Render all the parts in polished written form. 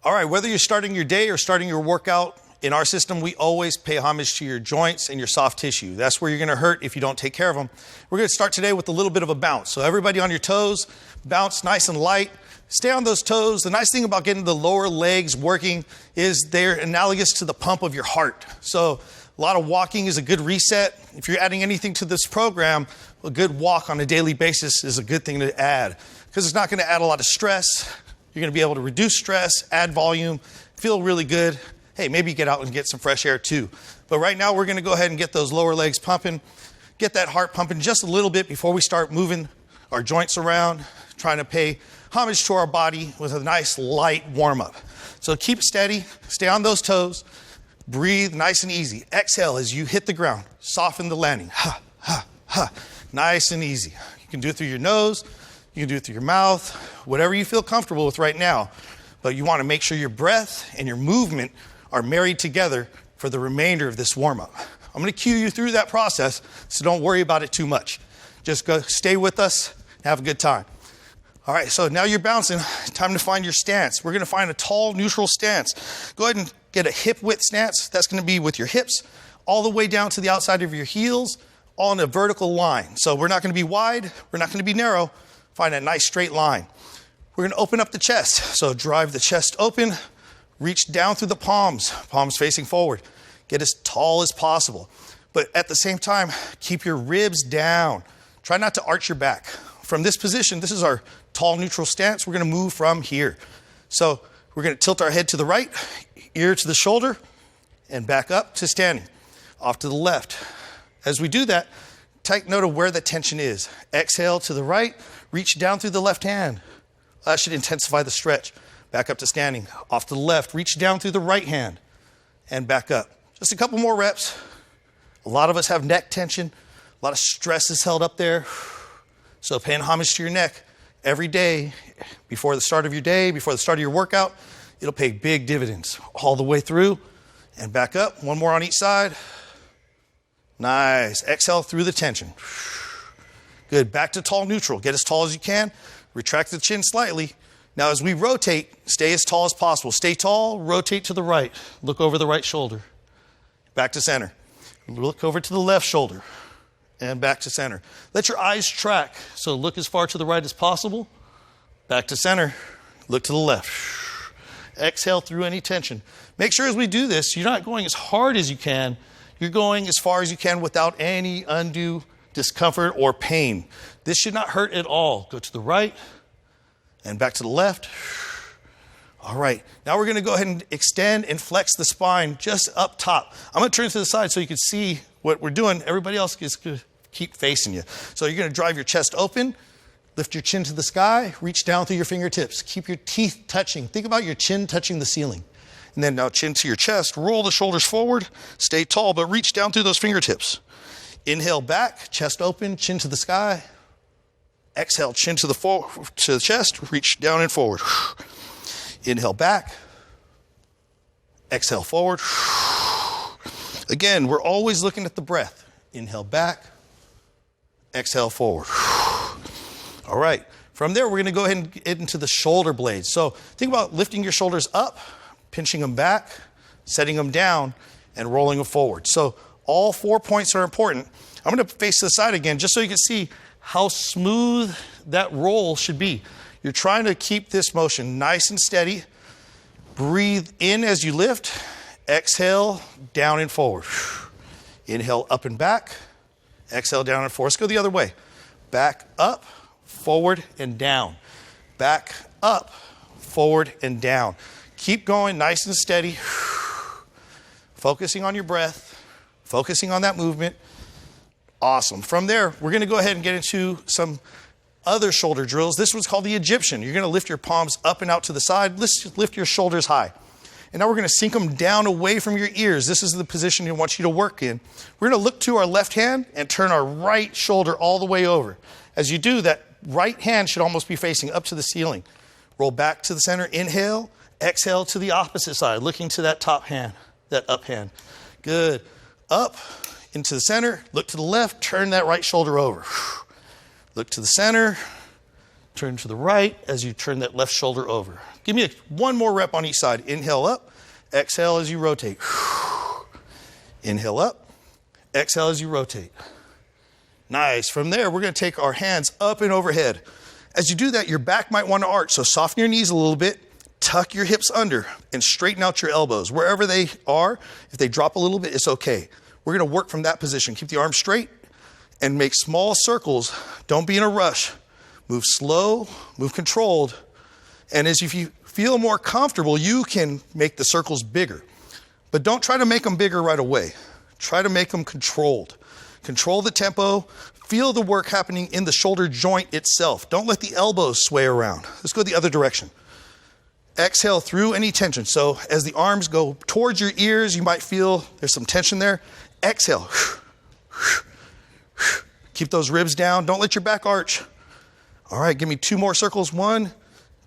All right, whether you're starting your day or starting your workout, in our system, we always pay homage to your joints and your soft tissue. That's where you're gonna hurt if you don't take care of them. We're gonna start today with a little bit of a bounce. So everybody on your toes, bounce nice and light. Stay on those toes. The nice thing about getting the lower legs working is they're analogous to the pump of your heart. So a lot of walking is a good reset. If you're adding anything to this program, a good walk on a daily basis is a good thing to add because it's not gonna add a lot of stress. You're gonna be able to reduce stress, add volume, feel really good. Hey, maybe get out and get some fresh air too. But right now we're gonna go ahead and get those lower legs pumping, get that heart pumping just a little bit before we start moving our joints around, trying to pay homage to our body with a nice light warm up. So keep it steady, stay on those toes, breathe nice and easy. Exhale as you hit the ground, soften the landing. Ha, ha, ha. Nice and easy. You can do it through your nose, you can do it through your mouth, whatever you feel comfortable with right now. But you wanna make sure your breath and your movement are married together for the remainder of this warm-up. I'm gonna cue you through that process, so don't worry about it too much. Just go stay with us, have a good time. All right, so now you're bouncing, time to find your stance. We're gonna find a tall, neutral stance. Go ahead and get a hip width stance. That's gonna be with your hips all the way down to the outside of your heels, all in a vertical line. So we're not gonna be wide, we're not gonna be narrow. Find a nice straight line. We're gonna open up the chest. So drive the chest open, reach down through the palms, palms facing forward. Get as tall as possible. But at the same time, keep your ribs down. Try not to arch your back. From this position, this is our tall neutral stance. We're gonna move from here. So we're gonna tilt our head to the right, ear to the shoulder, and back up to standing. Off to the left. As we do that, take note of where the tension is. Exhale to the right, reach down through the left hand. That should intensify the stretch. Back up to standing. Off to the left, reach down through the right hand and back up. Just a couple more reps. A lot of us have neck tension. A lot of stress is held up there. So paying homage to your neck every day, before the start of your day, before the start of your workout, it'll pay big dividends all the way through and back up. One more on each side. Nice. Exhale through the tension. Good. Back to tall neutral. Get as tall as you can. Retract the chin slightly. Now as we rotate, stay as tall as possible. Stay tall, rotate to the right. Look over the right shoulder. Back to center. Look over to the left shoulder. And back to center. Let your eyes track. So look as far to the right as possible. Back to center. Look to the left. Exhale through any tension. Make sure as we do this, you're not going as hard as you can. You're going as far as you can without any undue discomfort or pain. This should not hurt at all. Go to the right. And back to the left. All right, now we're gonna go ahead and extend and flex the spine just up top. I'm gonna turn to the side so you can see what we're doing. Everybody else is gonna keep facing you. So you're gonna drive your chest open, lift your chin to the sky, reach down through your fingertips. Keep your teeth touching. Think about your chin touching the ceiling. And then now chin to your chest, roll the shoulders forward, stay tall, but reach down through those fingertips. Inhale back, chest open, chin to the sky. Exhale, chin to the chest, reach down and forward. Inhale back. Exhale forward. Again, we're always looking at the breath. Inhale back. Exhale forward. All right. From there, we're going to go ahead and get into the shoulder blades. So think about lifting your shoulders up, pinching them back, setting them down, and rolling them forward. So all 4 points are important. I'm going to face to the side again just so you can see how smooth that roll should be. You're trying to keep this motion nice and steady. Breathe in as you lift. Exhale, down and forward. Inhale, up and back. Exhale, down and forward. Let's go the other way. Back up, forward and down. Back up, forward and down. Keep going nice and steady. Focusing on your breath. Focusing on that movement. Awesome. From there, we're going to go ahead and get into some other shoulder drills. This one's called the Egyptian. You're going to lift your palms up and out to the side. Let's lift your shoulders high. And now we're going to sink them down away from your ears. This is the position we want you to work in. We're going to look to our left hand and turn our right shoulder all the way over. As you do, that right hand should almost be facing up to the ceiling. Roll back to the center. Inhale. Exhale to the opposite side, looking to that top hand, that up hand. Good. Up. Into the center, look to the left, turn that right shoulder over. Look to the center, Turn to the right as you turn that left shoulder over. Give me one more rep on each side. Inhale up, exhale as you rotate. Inhale up, exhale as you rotate. Nice. From there, we're going to take our hands up and overhead. As you do that, your back might want to arch, so soften your knees a little bit, tuck your hips under, and straighten out your elbows. Wherever they are, if they drop a little bit, it's okay. We're going to work from that position. Keep the arms straight and make small circles. Don't be in a rush. Move slow, move controlled. And as if you feel more comfortable, you can make the circles bigger. But don't try to make them bigger right away. Try to make them controlled. Control the tempo. Feel the work happening in the shoulder joint itself. Don't let the elbows sway around. Let's go the other direction. Exhale through any tension. So as the arms go towards your ears, you might feel there's some tension there. Exhale. Keep those ribs down. Don't let your back arch. All right, give me 2 more circles. 1,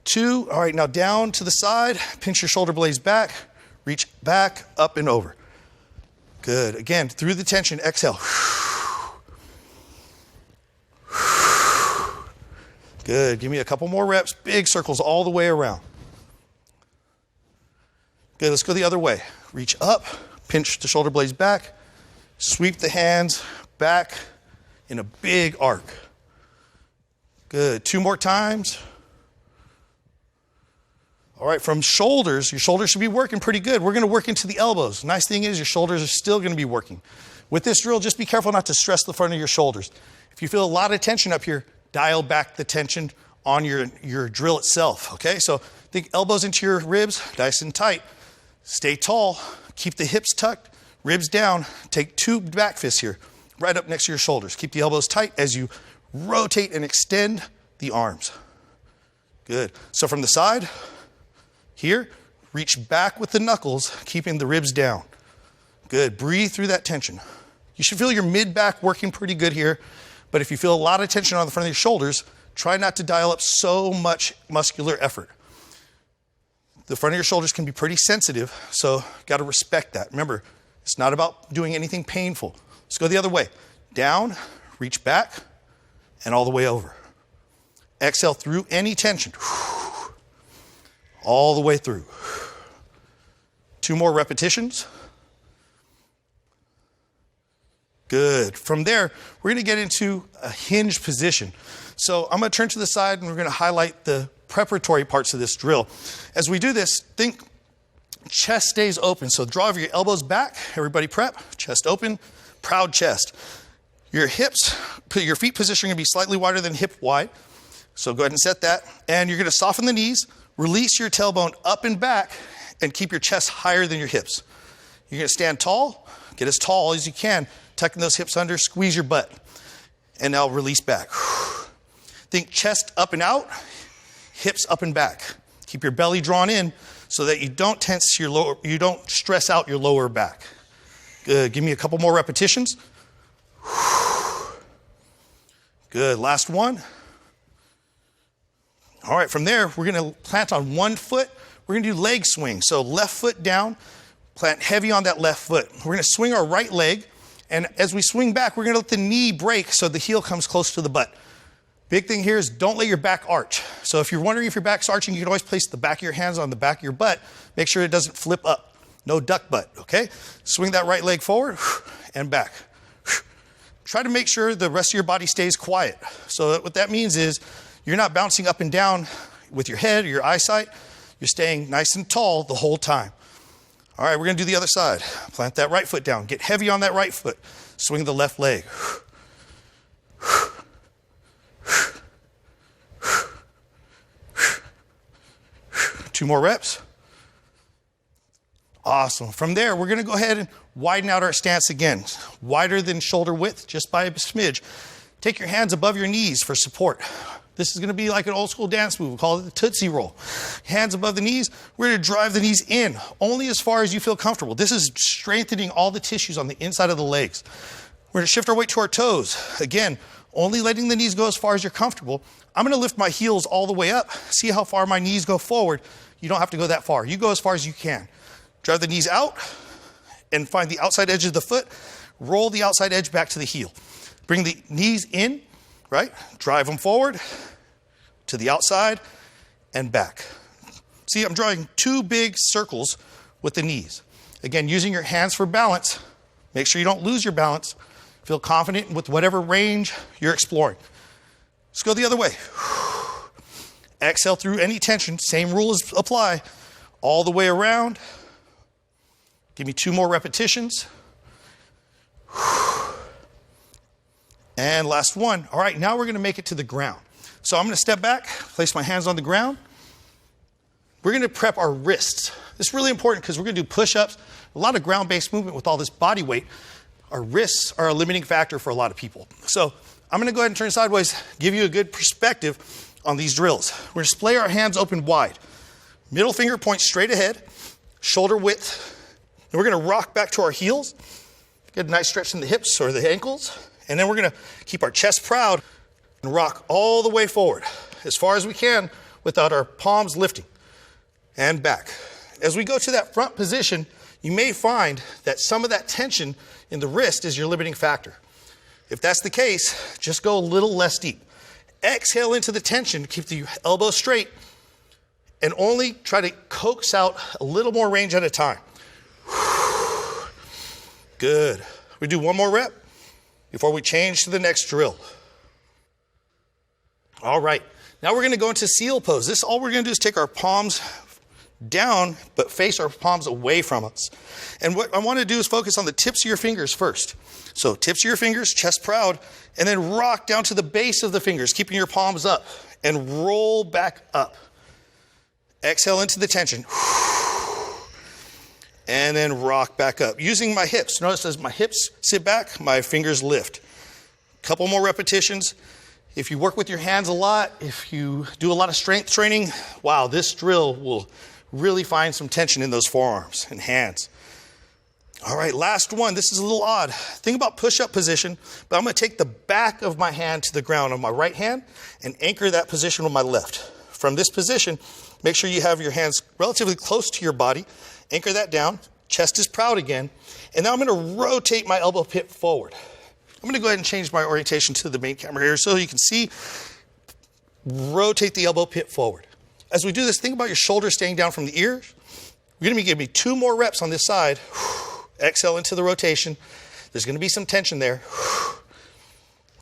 2. All right, now down to the side. Pinch your shoulder blades back. Reach back, up and over. Good. Again, through the tension, exhale. Good. Give me a couple more reps. Big circles all the way around. Good. Let's go the other way. Reach up, pinch the shoulder blades back, sweep the hands back in a big arc. Good. 2 more times. All right, from shoulders, your shoulders should be working pretty good. We're going to work into the elbows. Nice thing is your shoulders are still going to be working. With this drill, just be careful not to stress the front of your shoulders. If you feel a lot of tension up here, dial back the tension on your drill itself, okay? So think elbows into your ribs, nice and tight. Stay tall, keep the hips tucked, ribs down. Take 2 back fists here, right up next to your shoulders. Keep the elbows tight as you rotate and extend the arms. Good. So from the side, here, reach back with the knuckles, keeping the ribs down. Good. Breathe through that tension. You should feel your mid-back working pretty good here, but if you feel a lot of tension on the front of your shoulders, try not to dial up so much muscular effort. The front of your shoulders can be pretty sensitive, so got to respect that. Remember, it's not about doing anything painful. Let's go the other way. Down, reach back, and all the way over. Exhale through any tension. All the way through. 2 more repetitions. Good. From there, we're going to get into a hinge position. So I'm going to turn to the side and we're going to highlight the preparatory parts of this drill. As we do this, think chest stays open. So draw your elbows back. Everybody prep. Chest open. Proud chest. Your hips, your feet position are going to be slightly wider than hip wide. So go ahead and set that. And you're going to soften the knees. Release your tailbone up and back and keep your chest higher than your hips. You're going to stand tall, get as tall as you can, tucking those hips under, squeeze your butt. And now release back. Think chest up and out, hips up and back. Keep your belly drawn in so that you don't tense your lower, you don't stress out your lower back. Good. Give me a couple more repetitions. Good. Last one. All right, from there, we're going to plant on one foot. We're going to do leg swing. So left foot down, plant heavy on that left foot. We're going to swing our right leg, and as we swing back, we're going to let the knee break so the heel comes close to the butt. Big thing here is don't let your back arch. So if you're wondering if your back's arching, you can always place the back of your hands on the back of your butt. Make sure it doesn't flip up. No duck butt, okay? Swing that right leg forward and back. Try to make sure the rest of your body stays quiet. So what that means is you're not bouncing up and down with your head or your eyesight. You're staying nice and tall the whole time. All right, we're going to do the other side. Plant that right foot down. Get heavy on that right foot. Swing the left leg. 2 more reps. Awesome. From there, we're going to go ahead and widen out our stance again. Wider than shoulder width, just by a smidge. Take your hands above your knees for support. This is going to be like an old school dance move. We call it the Tootsie Roll. Hands above the knees. We're going to drive the knees in, only as far as you feel comfortable. This is strengthening all the tissues on the inside of the legs. We're going to shift our weight to our toes. Again, only letting the knees go as far as you're comfortable. I'm going to lift my heels all the way up. See how far my knees go forward. You don't have to go that far. You go as far as you can. Drive the knees out and find the outside edge of the foot. Roll the outside edge back to the heel. Bring the knees in, right? Drive them forward. to the outside, and back. See, I'm drawing 2 big circles with the knees. Again, using your hands for balance. Make sure you don't lose your balance. Feel confident with whatever range you're exploring. Let's go the other way. Exhale through any tension. Same rules apply. All the way around. Give me 2 more repetitions. And last one. All right, now we're going to make it to the ground. So I'm going to step back, place my hands on the ground. We're going to prep our wrists. This is really important because we're going to do push-ups, a lot of ground-based movement with all this body weight. Our wrists are a limiting factor for a lot of people. So I'm going to go ahead and turn sideways, give you a good perspective on these drills. We're going to splay our hands open wide. Middle finger points straight ahead, shoulder width. And we're going to rock back to our heels. Get a nice stretch in the hips or the ankles. And then we're going to keep our chest proud and rock all the way forward as far as we can without our palms lifting. And back. As we go to that front position, you may find that some of that tension in the wrist is your limiting factor. If that's the case, just go a little less deep. Exhale into the tension, keep the elbows straight, and only try to coax out a little more range at a time. Good. We do 1 more rep before we change to the next drill. All right. Now we're going to go into seal pose. This, all we're going to do is take our palms down, but face our palms away from us. And what I want to do is focus on the tips of your fingers first. So tips of your fingers, chest proud, and then rock down to the base of the fingers, keeping your palms up, and roll back up. Exhale into the tension. And then rock back up. Using my hips. Notice as my hips sit back, my fingers lift. Couple more repetitions. If you work with your hands a lot, if you do a lot of strength training, wow, this drill will really find some tension in those forearms and hands. All right, last one. This is a little odd. Think about push-up position, but I'm going to take the back of my hand to the ground on my right hand and anchor that position with my left. From this position, make sure you have your hands relatively close to your body. Anchor that down. Chest is proud again. And now I'm going to rotate my elbow pit forward. I'm going to go ahead and change my orientation to the main camera here so you can see. Rotate the elbow pit forward. As we do this, think about your shoulders staying down from the ears. You're going to be giving me 2 more reps on this side. Exhale into the rotation. There's going to be some tension there.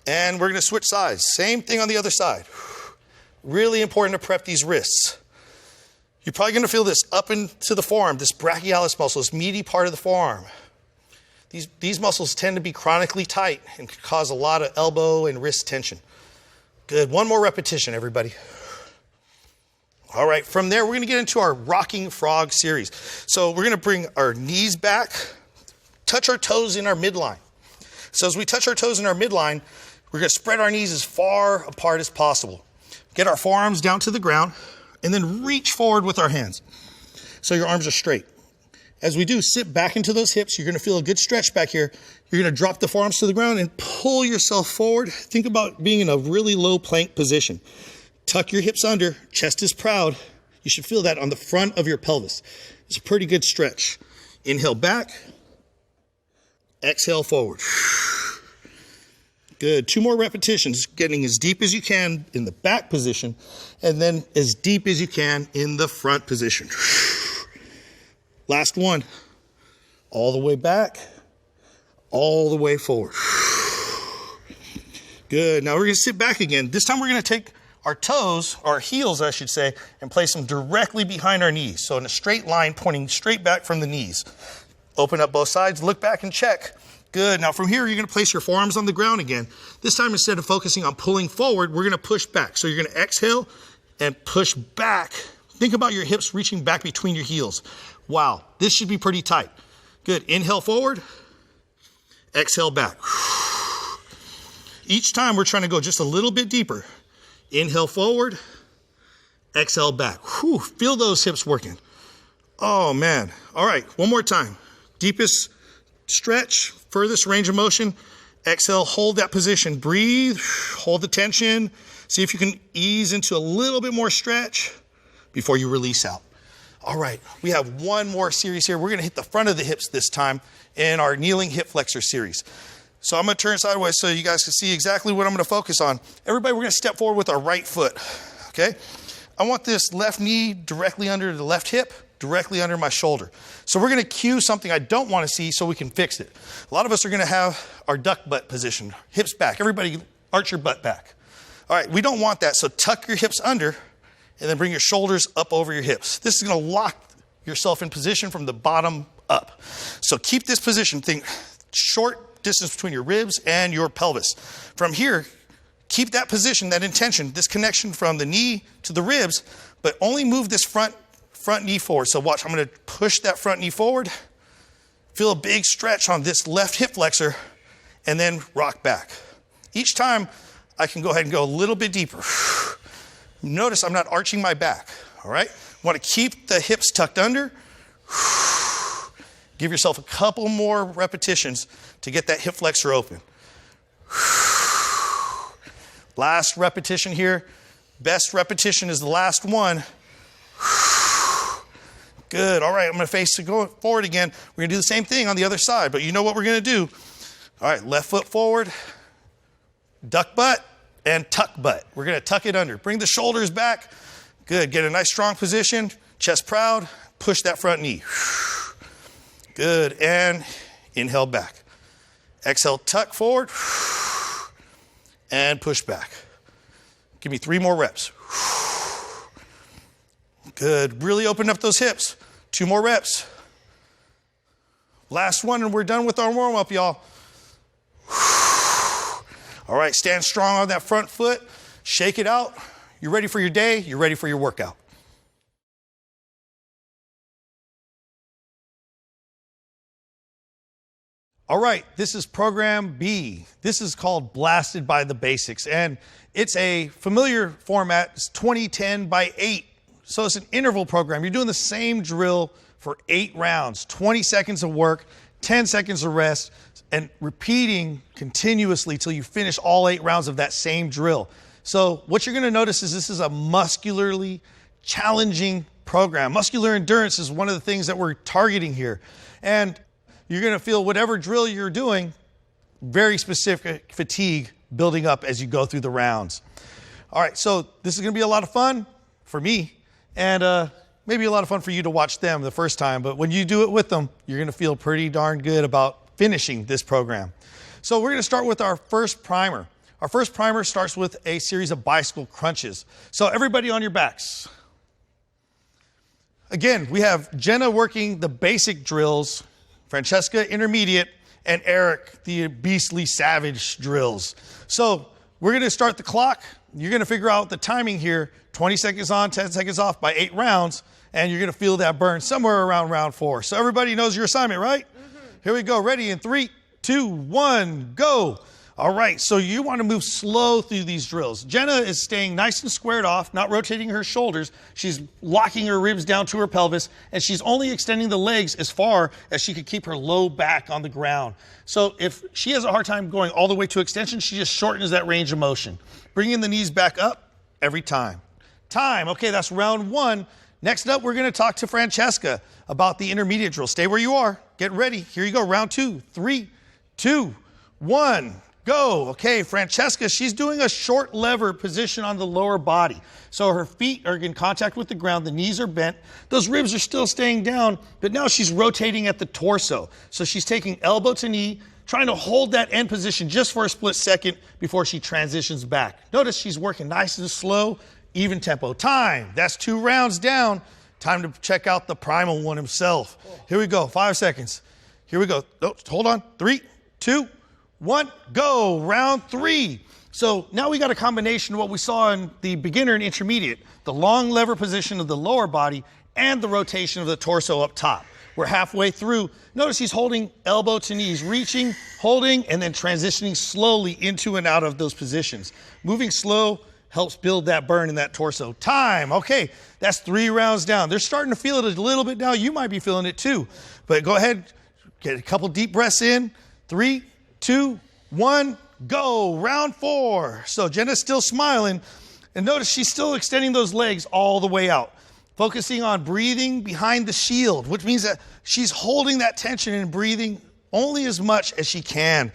And we're going to switch sides. Same thing on the other side. Really important to prep these wrists. You're probably going to feel this up into the forearm, this brachialis muscle, this meaty part of the forearm. These muscles tend to be chronically tight and can cause a lot of elbow and wrist tension. Good. 1 more repetition, everybody. All right. From there, we're going to get into our rocking frog series. So we're going to bring our knees back, touch our toes in our midline. So as we touch our toes in our midline, we're going to spread our knees as far apart as possible. Get our forearms down to the ground, and then reach forward with our hands. So your arms are straight. As we do, sit back into those hips. You're going to feel a good stretch back here. You're going to drop the forearms to the ground and pull yourself forward. Think about being in a really low plank position. Tuck your hips under. Chest is proud. You should feel that on the front of your pelvis. It's a pretty good stretch. Inhale back. Exhale forward. Good. 2 more repetitions, getting as deep as you can in the back position, and then as deep as you can in the front position. Last one. All the way back, all the way forward. Good. Now we're going to sit back again. This time we're going to take our toes, our heels, I should say, and place them directly behind our knees. So in a straight line pointing straight back from the knees. Open up both sides, look back and check. Good. Now from here, you're going to place your forearms on the ground again. This time, instead of focusing on pulling forward, we're going to push back. So you're going to exhale and push back. Think about your hips reaching back between your heels. Wow. This should be pretty tight. Good. Inhale forward. Exhale back. Each time we're trying to go just a little bit deeper. Inhale forward. Exhale back. Whew, feel those hips working. Oh, man. All right. One more time. Deepest stretch, furthest range of motion. Exhale, hold that position. Breathe, hold the tension. See if you can ease into a little bit more stretch before you release out. All right, we have 1 more series here. We're going to hit the front of the hips this time in our kneeling hip flexor series. So I'm going to turn sideways so you guys can see exactly what I'm going to focus on. Everybody, we're going to step forward with our right foot. okay? I want this left knee directly under the left hip, directly under my shoulder. So we're gonna cue something I don't wanna see so we can fix it. A lot of us are gonna have our duck butt position, hips back. Everybody arch your butt back. All right, we don't want that, so tuck your hips under and then bring your shoulders up over your hips. This is gonna lock yourself in position from the bottom up. So keep this position, think short distance between your ribs and your pelvis. From here, keep that position, that intention, this connection from the knee to the ribs, but only move this front knee forward. So watch, I'm gonna push that front knee forward, feel a big stretch on this left hip flexor, and then rock back. Each time, I can go ahead and go a little bit deeper. Notice I'm not arching my back, all right? Want to keep the hips tucked under. Give yourself a couple more repetitions to get that hip flexor open. Last repetition here. Best repetition is the last one. Good, all right, I'm gonna face it going forward again. We're gonna do the same thing on the other side, but you know what we're gonna do. All right, left foot forward, duck butt, and tuck butt. We're gonna tuck it under. Bring the shoulders back. Good, get a nice strong position, chest proud, push that front knee. Good, and inhale back. Exhale, tuck forward, and push back. Give me 3 more reps. Good, really open up those hips. 2 more reps. Last one, and we're done with our warm-up, y'all. All right, stand strong on that front foot. Shake it out. You're ready for your day. You're ready for your workout. All right, this is program B. This is called Blasted by the Basics, and it's a familiar format. It's 20-10 by 8. So it's an interval program. You're doing the same drill for 8 rounds, 20 seconds of work, 10 seconds of rest, and repeating continuously till you finish all 8 rounds of that same drill. So what you're gonna notice is this is a muscularly challenging program. Muscular endurance is one of the things that we're targeting here. And you're gonna feel whatever drill you're doing, very specific fatigue building up as you go through the rounds. All right, so this is gonna be a lot of fun for me, and maybe a lot of fun for you to watch them the first time, but when you do it with them, you're gonna feel pretty darn good about finishing this program. So we're gonna start with our first primer. Our first primer starts with a series of bicycle crunches. So everybody on your backs. Again, we have Jenna working the basic drills, Francesca intermediate, and Eric the beastly savage drills. So we're gonna start the clock. You're gonna figure out the timing here, 20 seconds on, 10 seconds off by 8 rounds, and you're gonna feel that burn somewhere around round 4. So everybody knows your assignment, right? Here we go, ready in 3, 2, 1, go. All right, so you wanna move slow through these drills. Jenna is staying nice and squared off, not rotating her shoulders. She's locking her ribs down to her pelvis, and she's only extending the legs as far as she could keep her low back on the ground. So if she has a hard time going all the way to extension, she just shortens that range of motion. Bringing the knees back up every time. Okay, that's round 1. Next up, we're gonna talk to Francesca about the intermediate drill. Stay where you are, get ready. Here you go, round 2, 3, 2, 1, go. Okay, Francesca, she's doing a short lever position on the lower body. So her feet are in contact with the ground, the knees are bent, those ribs are still staying down, but now she's rotating at the torso. So she's taking elbow to knee, trying to hold that end position just for a split second before she transitions back. Notice she's working nice and slow, even tempo. Time, that's 2 rounds down. Time to check out the primal one himself. Here we go, 5 seconds. Here we go, oh, hold on, 3, 2, 1, go, round 3. So now we got a combination of what we saw in the beginner and intermediate, the long lever position of the lower body and the rotation of the torso up top. We're halfway through. Notice he's holding elbow to knees, reaching, holding, and then transitioning slowly into and out of those positions. Moving slow helps build that burn in that torso. Time, okay, that's 3 rounds down. They're starting to feel it a little bit now. You might be feeling it too. But go ahead, get a couple deep breaths in. 3, 2, 1, go. Round 4. So Jenna's still smiling. And notice she's still extending those legs all the way out. Focusing on breathing behind the shield, which means that she's holding that tension and breathing only as much as she can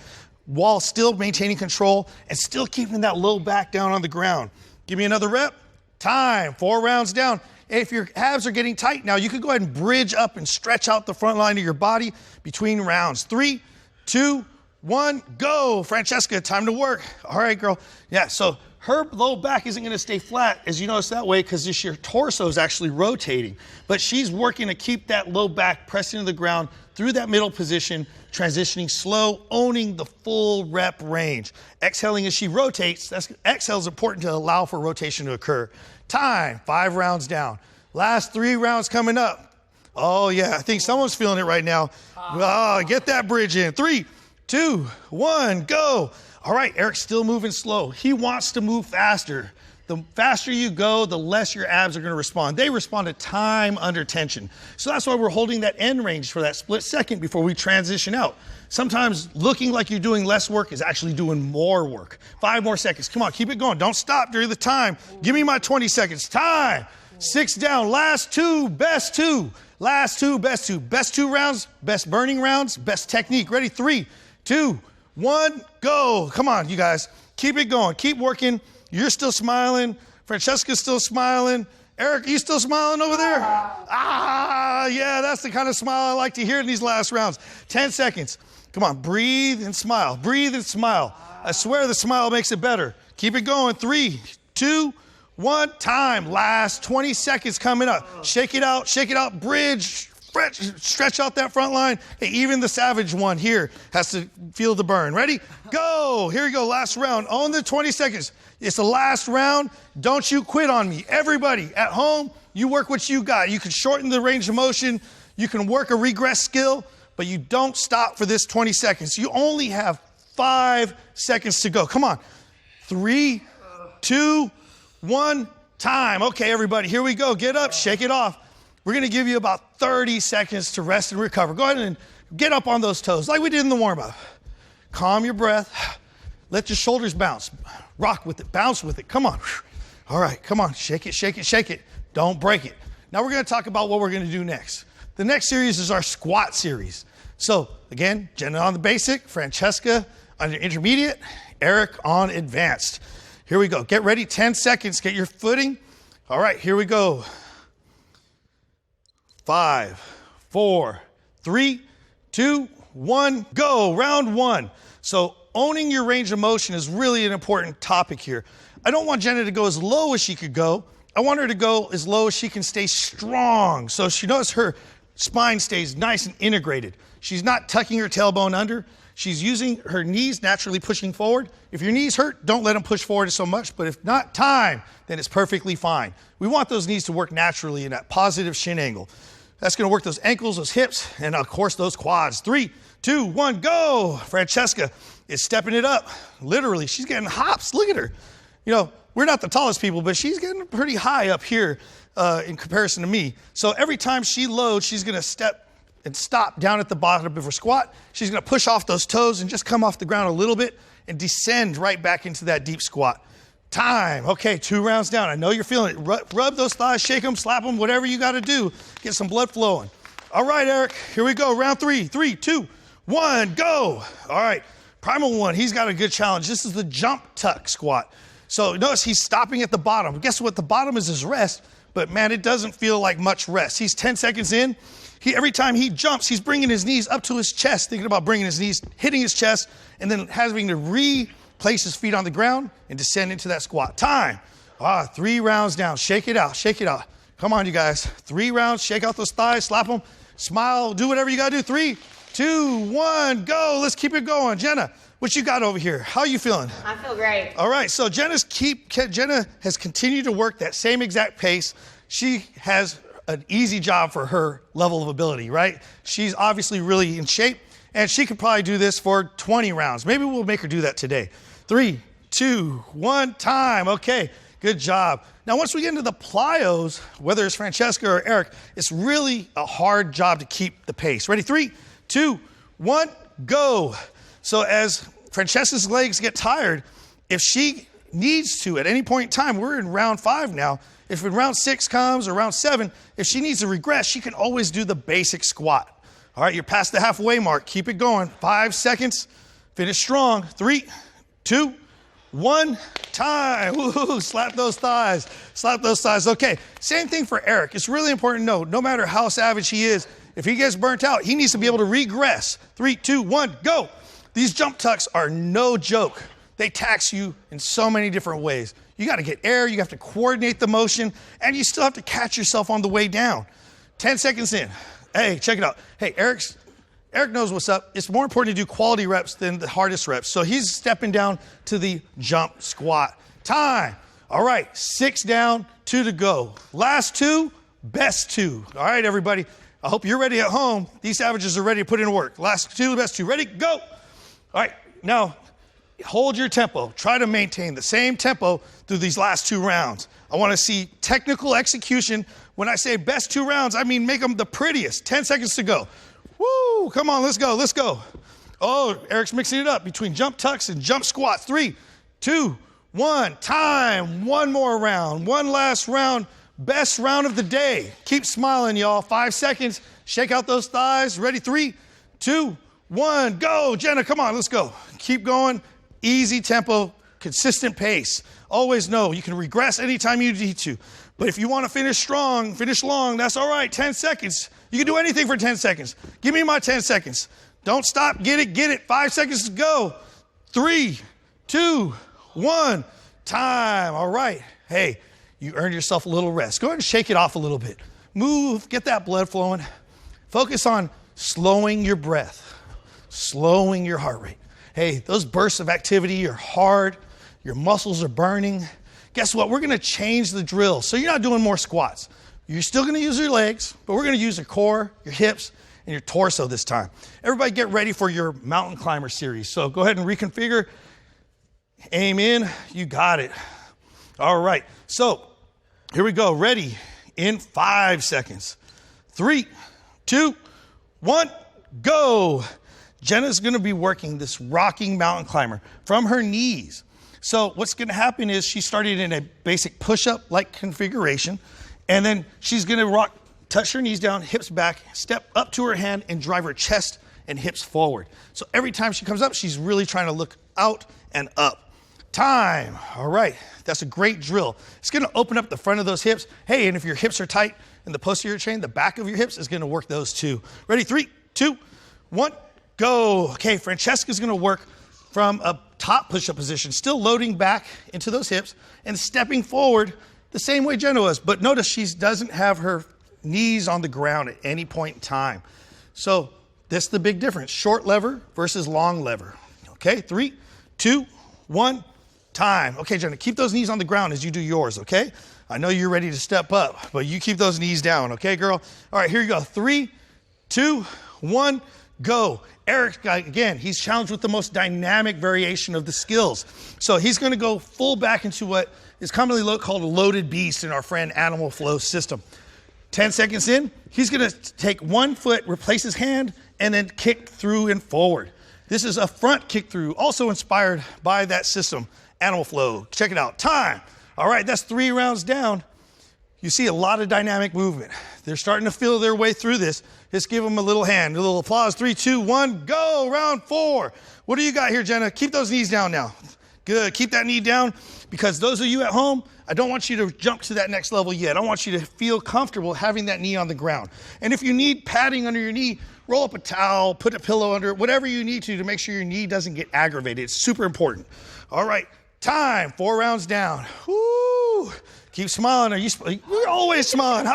while still maintaining control and still keeping that low back down on the ground. Give me another rep. Time. 4 rounds down. If your abs are getting tight now, you can go ahead and bridge up and stretch out the front line of your body between rounds. 3, 2, 1, go. Francesca, time to work. All right, girl. Yeah, so her low back isn't going to stay flat, as you notice that way, because your torso is actually rotating. But she's working to keep that low back pressed into the ground through that middle position, transitioning slow, owning the full rep range. Exhaling as she rotates. Exhale is important to allow for rotation to occur. Time. 5 rounds down. Last 3 rounds coming up. Oh, yeah, I think someone's feeling it right now. Oh, get that bridge in. 3, 2, 1, go. All right, Eric's still moving slow. He wants to move faster. The faster you go, the less your abs are going to respond. They respond to time under tension. So that's why we're holding that end range for that split second before we transition out. Sometimes looking like you're doing less work is actually doing more work. 5 more seconds. Come on, keep it going. Don't stop during the time. Give me my 20 seconds. Time. 6 down. Last 2, best 2. Last 2, best 2. Best 2 rounds, best burning rounds, best technique. Ready? 3, 2, 1, go. Come on, you guys. Keep it going. Keep working. You're still smiling. Francesca's still smiling. Eric, you still smiling over there? Yeah, that's the kind of smile I like to hear in these last rounds. 10 seconds. Come on, breathe and smile. Breathe and smile. I swear the smile makes it better. Keep it going. 3, 2, 1, time. Last 20 seconds coming up. Shake it out, bridge, stretch out that front line. Hey, even the savage one here has to feel the burn. Ready? Go. Here we go, last round. On the 20 seconds. It's the last round. Don't you quit on me. Everybody at home, you work what you got. You can shorten the range of motion. You can work a regress skill, but you don't stop for this 20 seconds. You only have 5 seconds to go. Come on. 3, 2, 1, time. Okay, everybody, here we go. Get up, shake it off. We're going to give you about 30 seconds to rest and recover. Go ahead and get up on those toes like we did in the warm-up. Calm your breath. Let your shoulders bounce. Rock with it. Bounce with it. Come on. All right, come on. Shake it, shake it, shake it. Don't break it. Now we're going to talk about what we're going to do next. The next series is our squat series. So, again, Jenna on the basic, Francesca on your intermediate, Eric on advanced. Here we go. Get ready. 10 seconds. Get your footing. All right, here we go. 5, 4, 3, 2, 1, go. Round 1. So owning your range of motion is really an important topic here. I don't want Jenna to go as low as she could go. I want her to go as low as she can stay strong. So she knows her spine stays nice and integrated. She's not tucking her tailbone under. She's using her knees naturally pushing forward. If your knees hurt, don't let them push forward so much. But if not time, then it's perfectly fine. We want those knees to work naturally in that positive shin angle. That's going to work those ankles, those hips, and of course those quads. 3, 2, 1, go. Francesca is stepping it up. Literally, she's getting hops. Look at her. You know, we're not the tallest people, but she's getting pretty high up here in comparison to me. So every time she loads, she's going to step and stop down at the bottom of her squat. She's going to push off those toes and just come off the ground a little bit and descend right back into that deep squat. Time. Okay, 2 rounds down. I know you're feeling it. Rub those thighs, shake them, slap them, whatever you got to do. Get some blood flowing. All right, Eric, here we go. Round 3. 3, 2, 1, go. All right, Primal 1, he's got a good challenge. This is the jump tuck squat. So notice he's stopping at the bottom. Guess what? The bottom is his rest, but man, it doesn't feel like much rest. He's 10 seconds in. Every time he jumps, he's bringing his knees up to his chest, thinking about bringing his knees, hitting his chest, and then having to place his feet on the ground and descend into that squat. Time. 3 rounds down. Shake it out. Shake it out. Come on, you guys. 3 rounds. Shake out those thighs. Slap them. Smile. Do whatever you got to do. 3, 2, 1, go. Let's keep it going. Jenna, what you got over here? How are you feeling? I feel great. All right. So Jenna has continued to work that same exact pace. She has an easy job for her level of ability, right? She's obviously really in shape, and she could probably do this for 20 rounds. Maybe we'll make her do that today. 3, 2, 1, time. Okay, good job. Now, once we get into the plyos, whether it's Francesca or Eric, it's really a hard job to keep the pace. Ready? 3, 2, 1, go. So as Francesca's legs get tired, if she needs to at any point in time, we're in round 5 now. If in round 6 comes or round 7, if she needs to regress, she can always do the basic squat. All right, you're past the halfway mark. Keep it going. 5 seconds. Finish strong. 3, 2, 1, time. Woo-hoo, slap those thighs. Slap those thighs. Okay, same thing for Eric. It's really important to know, no matter how savage he is, if he gets burnt out, he needs to be able to regress. 3, 2, 1, go. These jump tucks are no joke. They tax you in so many different ways. You got to get air, you have to coordinate the motion, and you still have to catch yourself on the way down. 10 seconds in. Hey, check it out. Hey, Eric knows what's up. It's more important to do quality reps than the hardest reps. So he's stepping down to the jump squat. Time. All right, 6 down, 2 to go. Last 2, best 2. All right, everybody. I hope you're ready at home. These savages are ready to put in work. Last 2, best 2. Ready? Go. All right, now hold your tempo. Try to maintain the same tempo through these last 2 rounds. I want to see technical execution. When I say best 2 rounds, I mean make them the prettiest. 10 seconds to go. Woo, come on, let's go, let's go. Oh, Eric's mixing it up between jump tucks and jump squats. 3, 2, 1, time. One more round, one last round. Best round of the day. Keep smiling, y'all. 5 seconds. Shake out those thighs. Ready? 3, 2, 1, go. Jenna, come on, let's go. Keep going. Easy tempo, consistent pace. Always know you can regress anytime you need to. But if you want to finish strong, finish long, that's all right. 10 seconds. You can do anything for 10 seconds. Give me my 10 seconds. Don't stop. Get it, get it. 5 seconds to go. 3, 2, 1, time. All right. Hey, you earned yourself a little rest. Go ahead and shake it off a little bit. Move, get that blood flowing. Focus on slowing your breath, slowing your heart rate. Hey, those bursts of activity are hard. Your muscles are burning. Guess what? We're going to change the drill. So you're not doing more squats. You're still going to use your legs, but we're going to use your core, your hips, and your torso this time. Everybody get ready for your mountain climber series. So go ahead and reconfigure. Aim in. You got it. All right. So here we go. Ready in 5 seconds. 3, 2, 1, go. Jenna's going to be working this rocking mountain climber from her knees. So what's going to happen is she started in a basic push-up like configuration, and then she's going to rock, touch her knees down, hips back, step up to her hand, and drive her chest and hips forward. So every time she comes up, she's really trying to look out and up. Time. All right. That's a great drill. It's going to open up the front of those hips. Hey, and if your hips are tight in the posterior chain, the back of your hips is going to work those too. Ready? 3, 2, 1, go. Okay, Francesca's going to work from a top push-up position, still loading back into those hips and stepping forward the same way Jenna was. But notice she doesn't have her knees on the ground at any point in time. So this is the big difference. Short lever versus long lever. Okay, 3, 2, 1, time. Okay, Jenna, keep those knees on the ground as you do yours, okay? I know you're ready to step up, but you keep those knees down, okay, girl? All right, here you go. 3, 2, 1, go. Eric, again, he's challenged with the most dynamic variation of the skills. So he's going to go full back into what is commonly called a loaded beast in our friend Animal Flow system. 10 seconds in, he's going to take one foot, replace his hand, and then kick through and forward. This is a front kick through, also inspired by that system, Animal Flow. Check it out. Time. All right, that's 3 rounds down. You see a lot of dynamic movement. They're starting to feel their way through this. Just give them a little hand, a little applause. 3, 2, 1, go. Round 4. What do you got here, Jenna? Keep those knees down now. Good. Keep that knee down, because those of you at home, I don't want you to jump to that next level yet. I want you to feel comfortable having that knee on the ground. And if you need padding under your knee, roll up a towel, put a pillow under it, whatever you need to make sure your knee doesn't get aggravated. It's super important. All right, time. 4 rounds down. Woo! Keep smiling. You're always smiling.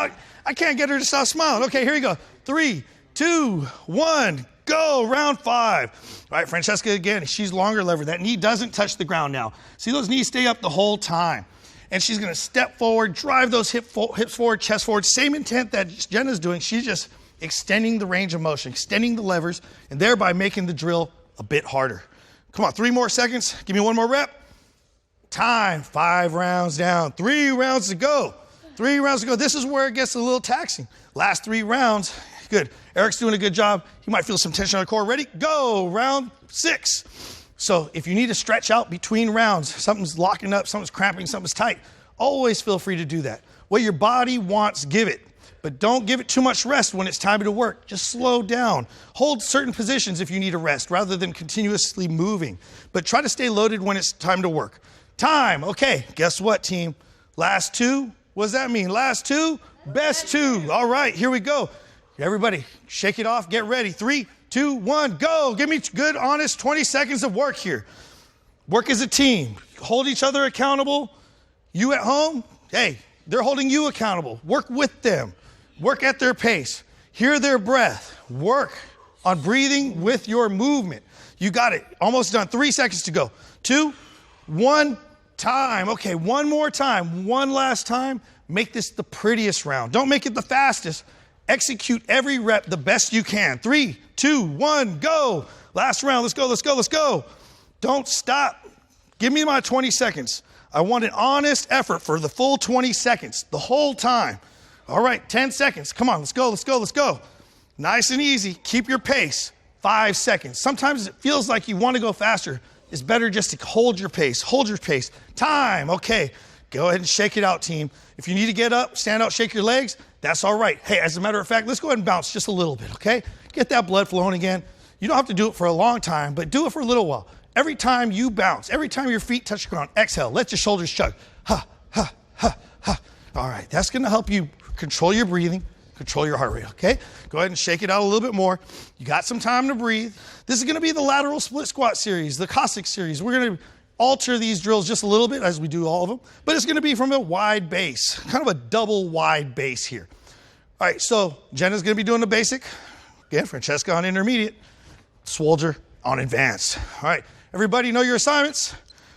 I can't get her to stop smiling. Okay, here you go. 3, 2, 1, go. Round 5. All right, Francesca again. She's longer lever. That knee doesn't touch the ground now. See, those knees stay up the whole time. And she's going to step forward, drive those hips forward, chest forward. Same intent that Jenna's doing. She's just extending the range of motion, extending the levers, and thereby making the drill a bit harder. Come on, 3 more seconds. Give me 1 more rep. Time. 5 rounds down. 3 rounds to go. 3 rounds to go. This is where it gets a little taxing. Last 3 rounds. Good. Eric's doing a good job. He might feel some tension on the core. Ready? Go. Round 6. So if you need to stretch out between rounds, something's locking up, something's cramping, something's tight, always feel free to do that. What your body wants, give it. but don't give it too much rest when it's time to work. Just slow down. Hold certain positions if you need a rest rather than continuously moving. But try to stay loaded when it's time to work. Time. Okay, guess what, team? Last two. What does that mean? Last two, best two. All right, here we go. Everybody, shake it off. Get ready. 3, 2, 1, go. Give me good, honest 20 seconds of work here. Work as a team. Hold each other accountable. You at home, hey, they're holding you accountable. Work with them. Work at their pace. Hear their breath. Work on breathing with your movement. You got it. Almost done. 3 seconds to go. 2, 1, time. Okay, one more time. One last time. Make this the prettiest round. Don't make it the fastest. Execute every rep the best you can. 3, 2, 1, go. Last round. Let's go, let's go, let's go. Don't stop. Give me my 20 seconds. I want an honest effort for the full 20 seconds, the whole time. All right, 10 seconds. Come on, let's go, let's go, let's go. Nice and easy. Keep your pace. 5 seconds. Sometimes it feels like you want to go faster. It's better just to hold your pace. Hold your pace. Time. Okay, go ahead and shake it out, team. If you need to get up, stand out, shake your legs, that's all right. Hey, as a matter of fact, let's go ahead and bounce just a little bit, okay? Get that blood flowing again. You don't have to do it for a long time, but do it for a little while. Every time you bounce, every time your feet touch the ground, exhale, let your shoulders chug. Ha, ha, ha, ha. All right, that's gonna help you control your breathing, control your heart rate, okay? Go ahead and shake it out a little bit more. You got some time to breathe. This is gonna be the lateral split squat series, the Cossack series. We're gonna alter these drills just a little bit as we do all of them, but it's gonna be from a wide base, kind of a double wide base here. All right, so Jenna's gonna be doing the basic. Again, Francesca on intermediate, Swolger on advanced. All right, everybody know your assignments?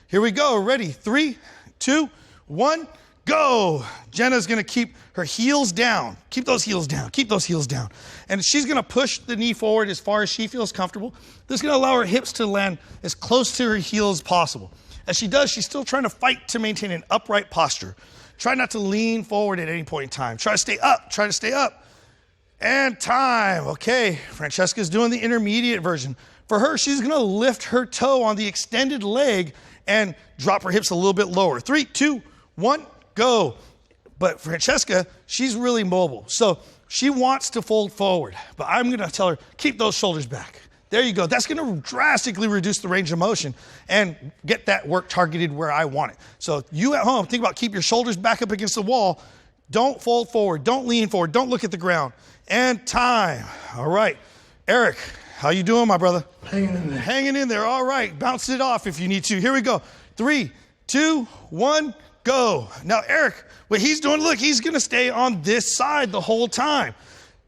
Here we go, ready? 3, 2, 1, go. Jenna's gonna keep her heels down. Keep those heels down, keep those heels down. And she's gonna push the knee forward as far as she feels comfortable. This is gonna allow her hips to land as close to her heels as possible. As she does, she's still trying to fight to maintain an upright posture. Try not to lean forward at any point in time. Try to stay up, try to stay up. And time, okay. Francesca's doing the intermediate version. For her, she's gonna lift her toe on the extended leg and drop her hips a little bit lower. 3, 2, 1, go. But Francesca, she's really mobile. So she wants to fold forward, but I'm gonna tell her, keep those shoulders back. There you go. That's gonna drastically reduce the range of motion and get that work targeted where I want it. So you at home, think about keep your shoulders back up against the wall. Don't fold forward, don't lean forward, don't look at the ground. And time. All right, Eric, how you doing, my brother? Hanging in there. Hanging in there, all right. Bounce it off if you need to. Here we go. 3, 2, 1, go. Now, Eric, what he's doing, look, he's gonna stay on this side the whole time.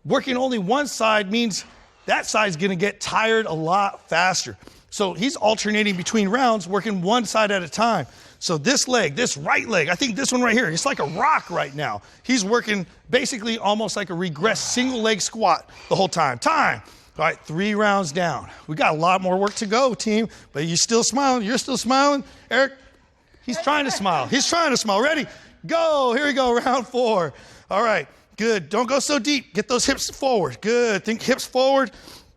Working only one side means that side's gonna get tired a lot faster. So he's alternating between rounds, working one side at a time. So this leg, this right leg, I think this one right here, it's like a rock right now. He's working basically almost like a regressed single leg squat the whole time. Time. All right, 3 rounds down. We got a lot more work to go, team, but you're still smiling. You're still smiling. Eric, he's trying to smile. He's trying to smile. Ready? Go. Here we go, round 4. All right, good. Don't go so deep. Get those hips forward. Good. Think hips forward.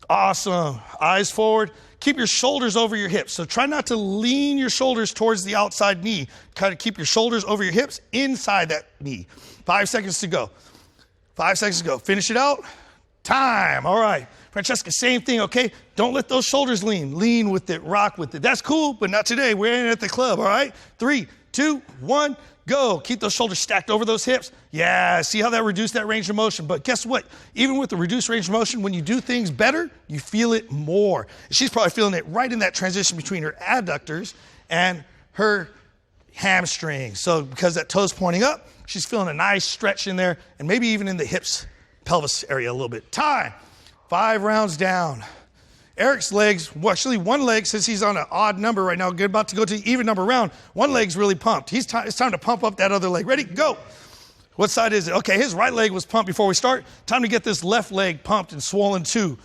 Awesome. Eyes forward. Keep your shoulders over your hips. So try not to lean your shoulders towards the outside knee. Kind of keep your shoulders over your hips inside that knee. 5 seconds to go. 5 seconds to go. Finish it out. Time. All right. Francesca, same thing, okay? Don't let those shoulders lean. Lean with it, rock with it. That's cool, but not today. We ain't at the club, all right? 3, 2, 1, go. Keep those shoulders stacked over those hips. Yeah, see how that reduced that range of motion? But guess what? Even with the reduced range of motion, when you do things better, you feel it more. She's probably feeling it right in that transition between her adductors and her hamstrings. So because that toe's pointing up, she's feeling a nice stretch in there, and maybe even in the hips, pelvis area a little bit. Time. 5 rounds down. Eric's legs, well, actually one leg, since he's on an odd number right now, about to go to the even number round, one leg's really pumped. It's time to pump up that other leg. Ready? Go. What side is it? Okay, his right leg was pumped before we start. Time to get this left leg pumped and swollen too.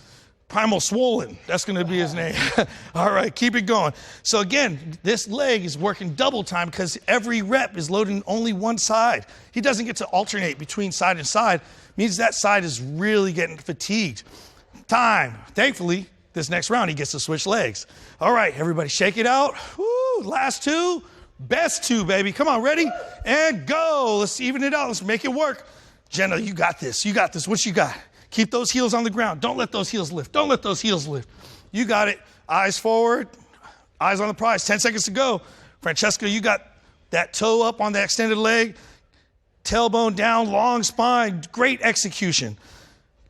Primal Swollen, that's gonna be his name. All right, keep it going. So again, this leg is working double time because every rep is loading only one side. He doesn't get to alternate between side and side. Means that side is really getting fatigued. Time. Thankfully, this next round, he gets to switch legs. All right, everybody shake it out. Woo, last 2, best 2, baby. Come on, ready? And go. Let's even it out. Let's make it work. Jenna, you got this. You got this. What you got? Keep those heels on the ground. Don't let those heels lift. Don't let those heels lift. You got it. Eyes forward. Eyes on the prize. 10 seconds to go. Francesca, you got that toe up on the extended leg. Tailbone down, long spine. Great execution.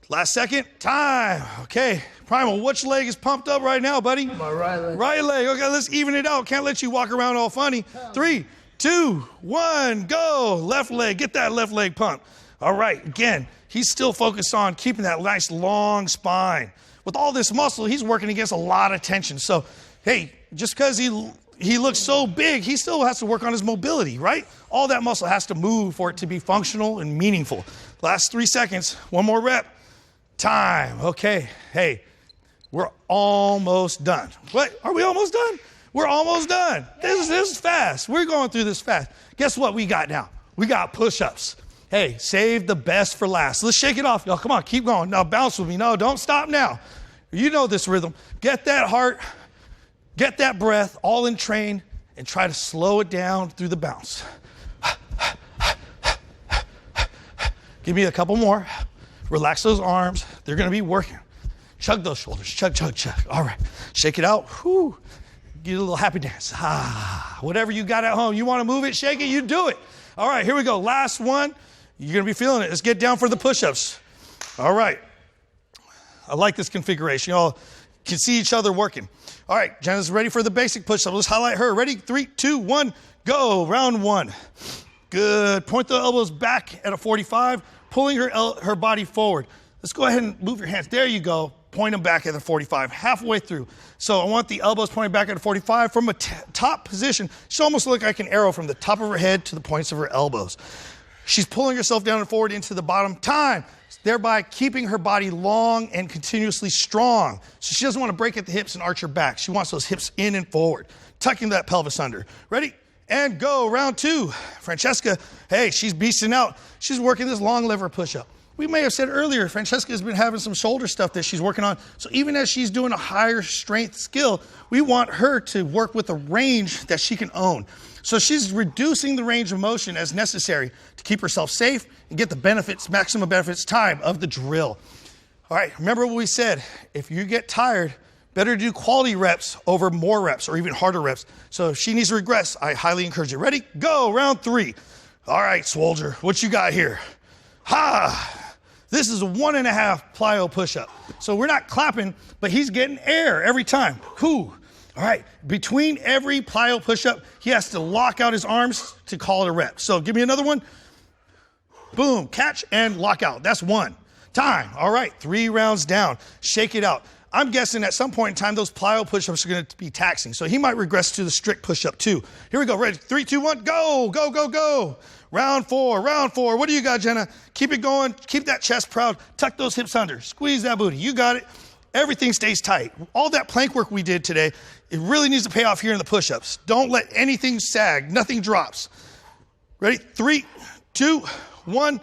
Last second. Time. Okay. Primal, which leg is pumped up right now, buddy? My right leg. Right leg. Okay, let's even it out. Can't let you walk around all funny. 3, 2, 1, go. Left leg. Get that left leg pumped. All right. Again, he's still focused on keeping that nice long spine. With all this muscle, he's working against a lot of tension. So, hey, just because he looks so big, he still has to work on his mobility, right? All that muscle has to move for it to be functional and meaningful. Last 3 seconds. One more rep. Time. Okay. Hey, we're almost done. What? Are we almost done? We're almost done. This is fast. We're going through this fast. Guess what we got now? We got push-ups. Hey, save the best for last. Let's shake it off, y'all. Come on, keep going. Now bounce with me. No, don't stop now. You know this rhythm. Get that heart, get that breath, all in train, and try to slow it down through the bounce. Give me a couple more. Relax those arms. They're going to be working. Chug those shoulders. Chug, chug, chug. All right. Shake it out. Whew. Get a little happy dance. Whatever you got at home. You want to move it, shake it, you do it. All right, here we go. Last one. You're going to be feeling it. Let's get down for the push-ups. All right. I like this configuration. Y'all can see each other working. All right, Jenna's ready for the basic push-up. Let's highlight her. Ready? 3, 2, 1, go. Round 1. Good. Point the elbows back at a 45, pulling her body forward. Let's go ahead and move your hands. There you go. Point them back at the 45, halfway through. So I want the elbows pointing back at a 45 from a top position. She almost look like an arrow from the top of her head to the points of her elbows. She's pulling herself down and forward into the bottom. Time. Thereby keeping her body long and continuously strong. So she doesn't want to break at the hips and arch her back. She wants those hips in and forward, tucking that pelvis under. Ready? And go. Round 2. Francesca, hey, she's beasting out. She's working this long lever push-up. We may have said earlier, Francesca's been having some shoulder stuff that she's working on. So even as she's doing a higher strength skill, we want her to work with a range that she can own. So she's reducing the range of motion as necessary to keep herself safe and get the benefits, maximum benefits time of the drill. All right, remember what we said. If you get tired, better do quality reps over more reps or even harder reps. So if she needs to regress, I highly encourage it. Ready? Go. Round 3. All right, Swolger, what you got here? Ha! This is a 1.5 plyo push-up. So we're not clapping, but he's getting air every time. Whew. All right, between every plyo push-up, he has to lock out his arms to call it a rep. So give me another one. Boom, catch and lock out. That's 1. Time. All right, 3 rounds down. Shake it out. I'm guessing at some point in time, those plyo push-ups are going to be taxing. So he might regress to the strict push-up too. Here we go. Ready? 3, 2, 1, go, go, go, go. Round 4, round 4. What do you got, Jenna? Keep it going. Keep that chest proud. Tuck those hips under. Squeeze that booty. You got it. Everything stays tight. All that plank work we did today, it really needs to pay off here in the push-ups. Don't let anything sag. Nothing drops. Ready? 3, 2, 1.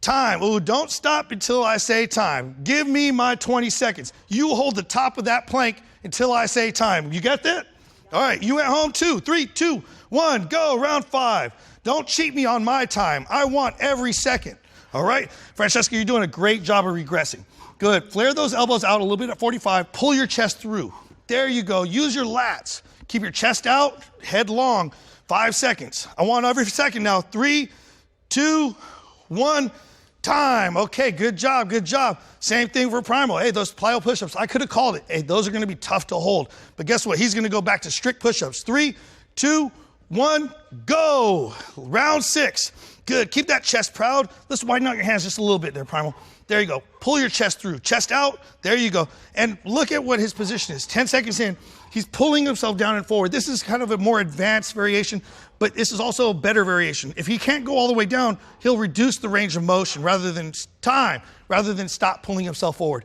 Time. Oh, don't stop until I say time. Give me my 20 seconds. You hold the top of that plank until I say time. You got that? All right. You at home too. 3, 2, 1. Go. Round 5. Don't cheat me on my time. I want every second. All right? Francesca, you're doing a great job of regressing. Good. Flare those elbows out a little bit at 45. Pull your chest through. There you go. Use your lats. Keep your chest out, head long. 5 seconds. I want every second now. 3, 2, 1. Time. Okay, good job, good job. Same thing for Primal. Hey, those plyo push-ups, I could have called it. Hey, those are going to be tough to hold. But guess what? He's going to go back to strict push-ups. 3, 2, 1, go. Round 6. Good. Keep that chest proud. Let's widen out your hands just a little bit there, Primal. There you go. Pull your chest through. Chest out. There you go. And look at what his position is. 10 seconds in, he's pulling himself down and forward. This is kind of a more advanced variation, but this is also a better variation. If he can't go all the way down, he'll reduce the range of motion rather than stop pulling himself forward.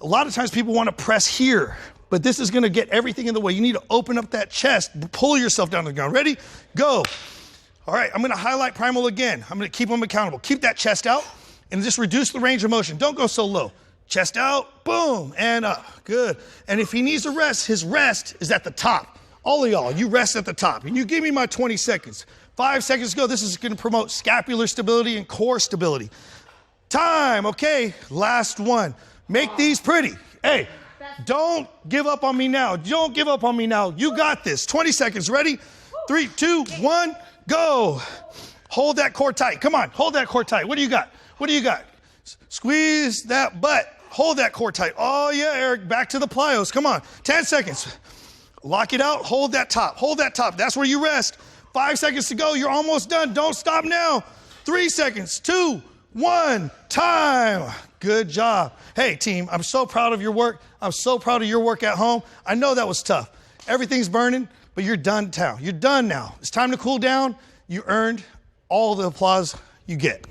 A lot of times people want to press here, but this is going to get everything in the way. You need to open up that chest, pull yourself down to the ground. Ready? Go. All right, I'm going to highlight Primal again. I'm going to keep him accountable. Keep that chest out and just reduce the range of motion. Don't go so low. Chest out, boom, and up. Good. And if he needs a rest, his rest is at the top. All of y'all, you rest at the top. And you give me my 20 seconds. 5 seconds to go. This is going to promote scapular stability and core stability. time. Okay, last one. Make these pretty. Hey, don't give up on me now. Don't give up on me now. You got this. 20 seconds. Ready? 3, 2, 1, go. Hold that core tight. Come on, hold that core tight. What do you got? What do you got? Squeeze that butt. Hold that core tight. Oh, yeah, Eric, back to the plyos. Come on, 10 seconds. Lock it out. Hold that top. Hold that top. That's where you rest. 5 seconds to go. You're almost done. Don't stop now. 3 seconds. 2, 1, time. Good job. Hey, team, I'm so proud of your work. I'm so proud of your work at home. I know that was tough. Everything's burning, but you're done now. You're done now. It's time to cool down. You earned all the applause you get.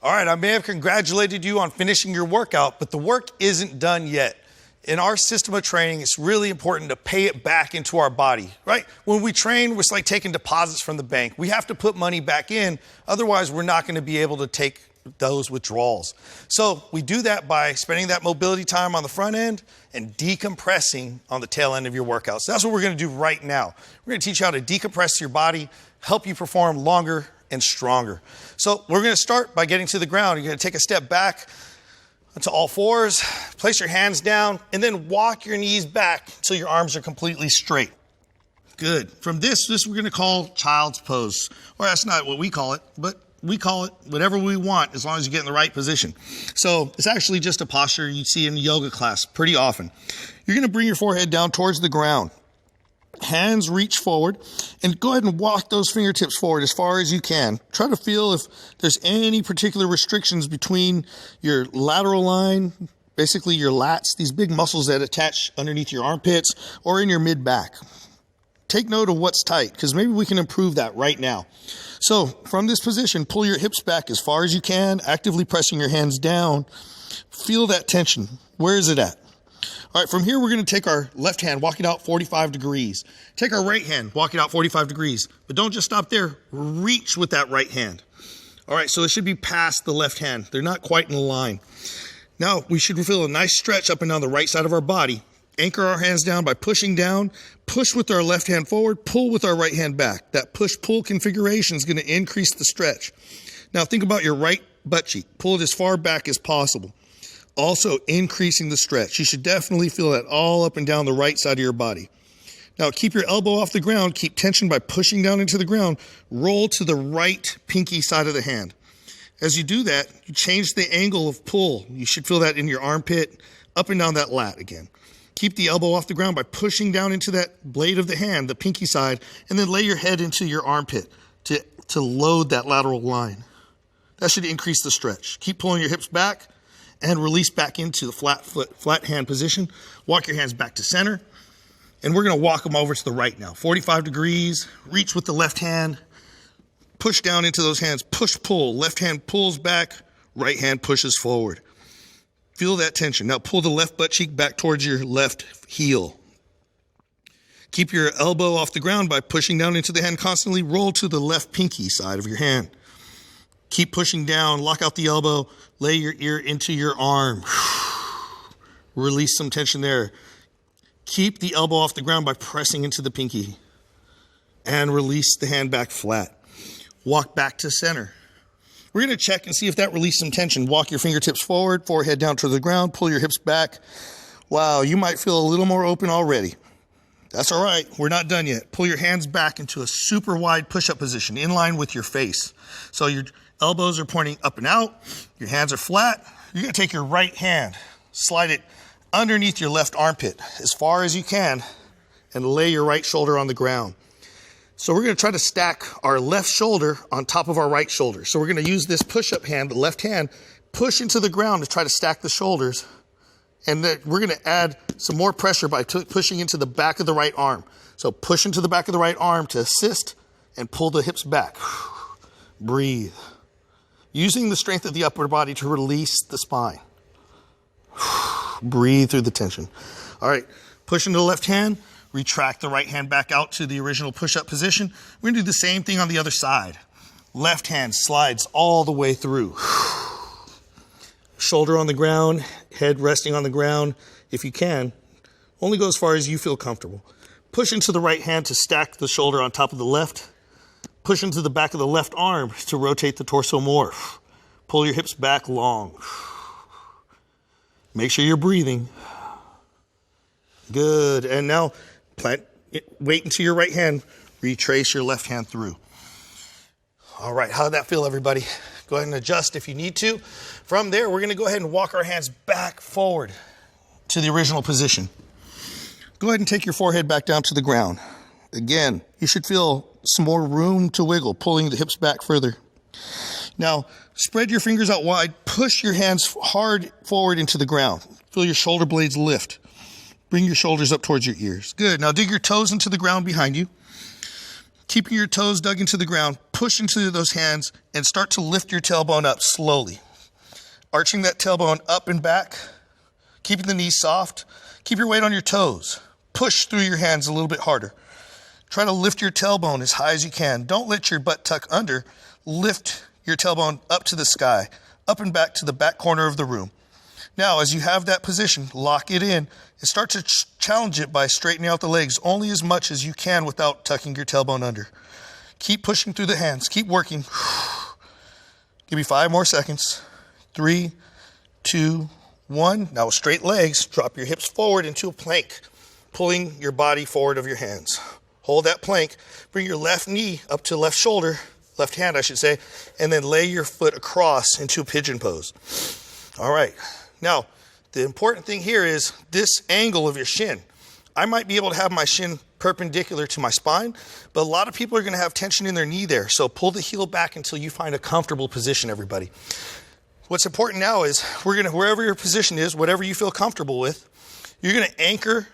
All right, I may have congratulated you on finishing your workout, but the work isn't done yet. In our system of training, it's really important to pay it back into our body, right? When we train, it's like taking deposits from the bank. We have to put money back in, otherwise we're not going to be able to take those withdrawals. So we do that by spending that mobility time on the front end and decompressing on the tail end of your workouts. So that's what we're going to do right now. We're going to teach you how to decompress your body, help you perform longer and stronger. So we're going to start by getting to the ground. You're going to take a step back onto all fours, place your hands down, and then walk your knees back until your arms are completely straight. Good. From this we're going to call child's pose. Or that's not what we call it, but we call it whatever we want as long as you get in the right position. So it's actually just a posture you see in yoga class pretty often. You're going to bring your forehead down towards the ground. Hands reach forward and go ahead and walk those fingertips forward as far as you can. Try to feel if there's any particular restrictions between your lateral line, basically your lats, these big muscles that attach underneath your armpits or in your mid-back. Take note of what's tight because maybe we can improve that right now. So from this position, pull your hips back as far as you can, actively pressing your hands down. Feel that tension. Where is it at? All right, from here, we're going to take our left hand, walk it out 45 degrees. Take our right hand, walk it out 45 degrees. But don't just stop there. Reach with that right hand. All right, so it should be past the left hand. They're not quite in a line. Now, we should feel a nice stretch up and down the right side of our body. Anchor our hands down by pushing down. Push with our left hand forward. Pull with our right hand back. That push-pull configuration is going to increase the stretch. Now, think about your right butt cheek. Pull it as far back as possible. Also increasing the stretch. You should definitely feel that all up and down the right side of your body. Now keep your elbow off the ground. Keep tension by pushing down into the ground. Roll to the right pinky side of the hand. As you do that, you change the angle of pull. You should feel that in your armpit, up and down that lat again. Keep the elbow off the ground by pushing down into that blade of the hand, the pinky side, and then lay your head into your armpit to load that lateral line. That should increase the stretch. Keep pulling your hips back and release back into the flat hand position. Walk your hands back to center. And we're going to walk them over to the right now. 45 degrees. Reach with the left hand. Push down into those hands. Push, pull. Left hand pulls back. Right hand pushes forward. Feel that tension. Now pull the left butt cheek back towards your left heel. Keep your elbow off the ground by pushing down into the hand constantly. Roll to the left pinky side of your hand. Keep pushing down, lock out the elbow, lay your ear into your arm. Release some tension there. Keep the elbow off the ground by pressing into the pinky. And release the hand back flat. Walk back to center. We're going to check and see if that released some tension. Walk your fingertips forward, forehead down to the ground, pull your hips back. Wow, you might feel a little more open already. That's all right. We're not done yet. Pull your hands back into a super wide push-up position in line with your face. So your elbows are pointing up and out. Your hands are flat. You're going to take your right hand, slide it underneath your left armpit as far as you can, and lay your right shoulder on the ground. So we're going to try to stack our left shoulder on top of our right shoulder. So we're going to use this push-up hand, the left hand, push into the ground to try to stack the shoulders. And then we're going to add some more pressure by pushing into the back of the right arm. So push into the back of the right arm to assist and pull the hips back. Breathe. Using the strength of the upper body to release the spine. Breathe through the tension. All right, push into the left hand. Retract the right hand back out to the original push-up position. We're going to do the same thing on the other side. Left hand slides all the way through. Shoulder on the ground, head resting on the ground. If you can, only go as far as you feel comfortable. Push into the right hand to stack the shoulder on top of the left. Push into the back of the left arm to rotate the torso more. Pull your hips back long. Make sure you're breathing. Good. And now weight into your right hand. Retrace your left hand through. All right. How did that feel, everybody? Go ahead and adjust if you need to. From there, we're going to go ahead and walk our hands back forward to the original position. Go ahead and take your forehead back down to the ground. Again, you should feel some more room to wiggle, pulling the hips back further. Now, spread your fingers out wide. Push your hands hard forward into the ground. Feel your shoulder blades lift. Bring your shoulders up towards your ears. Good. Now dig your toes into the ground behind you. Keeping your toes dug into the ground, push into those hands and start to lift your tailbone up slowly. Arching that tailbone up and back, keeping the knees soft. Keep your weight on your toes. Push through your hands a little bit harder. Try to lift your tailbone as high as you can. Don't let your butt tuck under. Lift your tailbone up to the sky, up and back to the back corner of the room. Now, as you have that position, lock it in and start to challenge it by straightening out the legs only as much as you can without tucking your tailbone under. Keep pushing through the hands. Keep working. Give me 5 more seconds. 3, 2, 1. Now with straight legs, drop your hips forward into a plank, pulling your body forward of your hands. Hold that plank. Bring your left knee up to left shoulder, left hand I should say, and then lay your foot across into a pigeon pose. All right. Now, the important thing here is this angle of your shin. I might be able to have my shin perpendicular to my spine, but a lot of people are going to have tension in their knee there. So pull the heel back until you find a comfortable position, everybody. What's important now is wherever your position is, whatever you feel comfortable with, you're going to anchor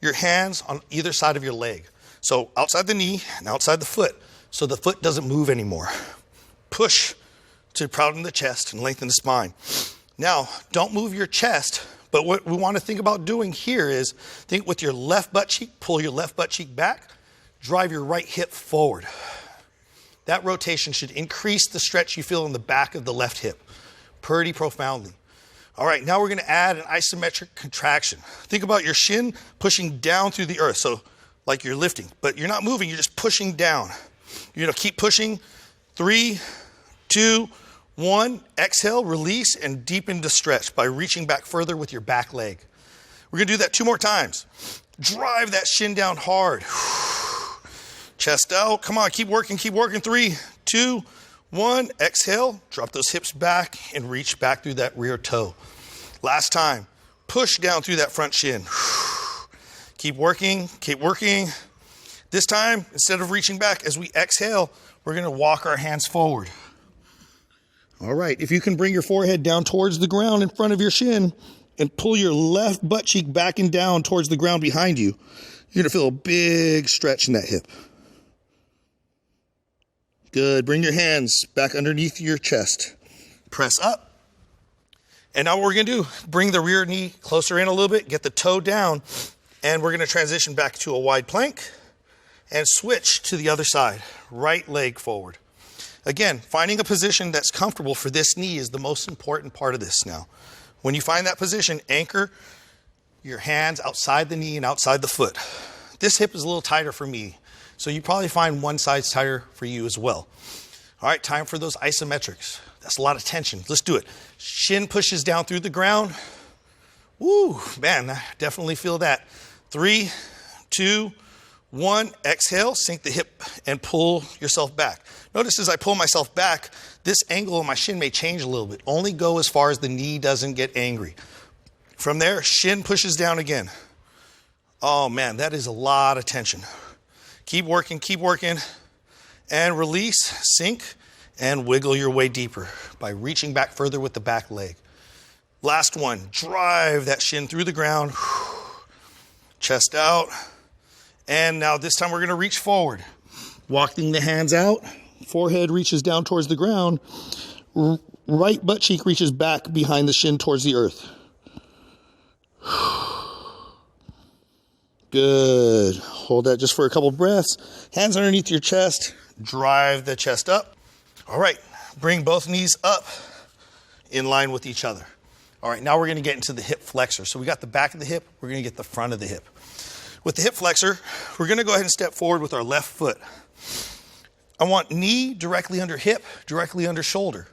your hands on either side of your leg. So outside the knee and outside the foot, so the foot doesn't move anymore. Push to proudden the chest and lengthen the spine. Now, don't move your chest, but what we want to think about doing here is think with your left butt cheek, pull your left butt cheek back, drive your right hip forward. That rotation should increase the stretch you feel in the back of the left hip pretty profoundly. All right, now we're going to add an isometric contraction. Think about your shin pushing down through the earth, so like you're lifting, but you're not moving, you're just pushing down. You're going to keep pushing. 3, 2, 1, exhale, release, and deepen the stretch by reaching back further with your back leg. We're going to do that 2 more times. Drive that shin down hard. Chest out. Come on, keep working, keep working. 3, 2, 1, exhale. Drop those hips back and reach back through that rear toe. Last time. Push down through that front shin. Keep working, keep working. This time, instead of reaching back, as we exhale, we're going to walk our hands forward. All right, if you can bring your forehead down towards the ground in front of your shin and pull your left butt cheek back and down towards the ground behind you, you're going to feel a big stretch in that hip. Good. Bring your hands back underneath your chest. Press up. And now what we're going to do, bring the rear knee closer in a little bit, get the toe down, and we're going to transition back to a wide plank and switch to the other side. Right leg forward. Again, finding a position that's comfortable for this knee is the most important part of this now. When you find that position, anchor your hands outside the knee and outside the foot. This hip is a little tighter for me, so you probably find one side's tighter for you as well. All right, time for those isometrics. That's a lot of tension. Let's do it. Shin pushes down through the ground. Woo, man, I definitely feel that. 3, 2, 1, exhale, sink the hip and pull yourself back. Notice as I pull myself back, this angle of my shin may change a little bit. Only go as far as the knee doesn't get angry. From there, shin pushes down again. Oh man, that is a lot of tension. Keep working, and release, sink, and wiggle your way deeper by reaching back further with the back leg. Last one, drive that shin through the ground, chest out, and now this time we're going to reach forward. Walking the hands out, forehead reaches down towards the ground, right butt cheek reaches back behind the shin towards the earth. Good. Hold that just for a couple breaths. Hands underneath your chest. Drive the chest up. All right. Bring both knees up in line with each other. All right. Now we're going to get into the hip flexor. So we got the back of the hip. We're going to get the front of the hip. With the hip flexor, we're gonna go ahead and step forward with our left foot. I want knee directly under hip, directly under shoulder.